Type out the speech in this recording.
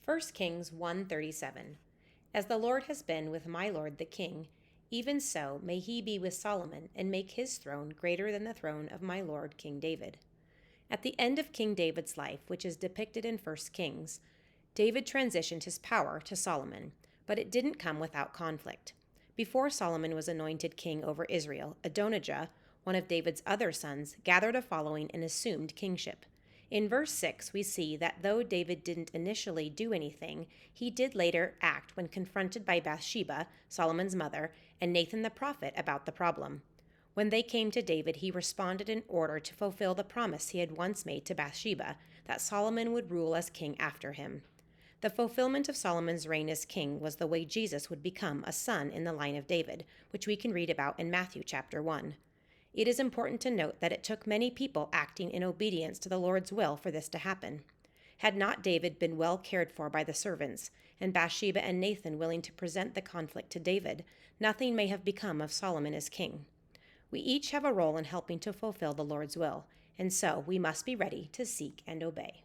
1 Kings 1:37. As the Lord has been with my lord the king, even so may he be with Solomon, and make his throne greater than the throne of my lord King David. At the end of King David's life, which is depicted in 1 Kings, David transitioned his power to Solomon, but it didn't come without conflict. Before Solomon was anointed king over Israel, Adonijah, one of David's other sons, gathered a following and assumed kingship. In verse 6, we see that though David didn't initially do anything, he did later act when confronted by Bathsheba, Solomon's mother, and Nathan the prophet about the problem. When they came to David, he responded in order to fulfill the promise he had once made to Bathsheba, that Solomon would rule as king after him. The fulfillment of Solomon's reign as king was the way Jesus would become a son in the line of David, which we can read about in Matthew chapter 1. It is important to note that it took many people acting in obedience to the Lord's will for this to happen. Had not David been well cared for by the servants, and Bathsheba and Nathan willing to present the conflict to David, nothing may have become of Solomon as king. We each have a role in helping to fulfill the Lord's will, and so we must be ready to seek and obey.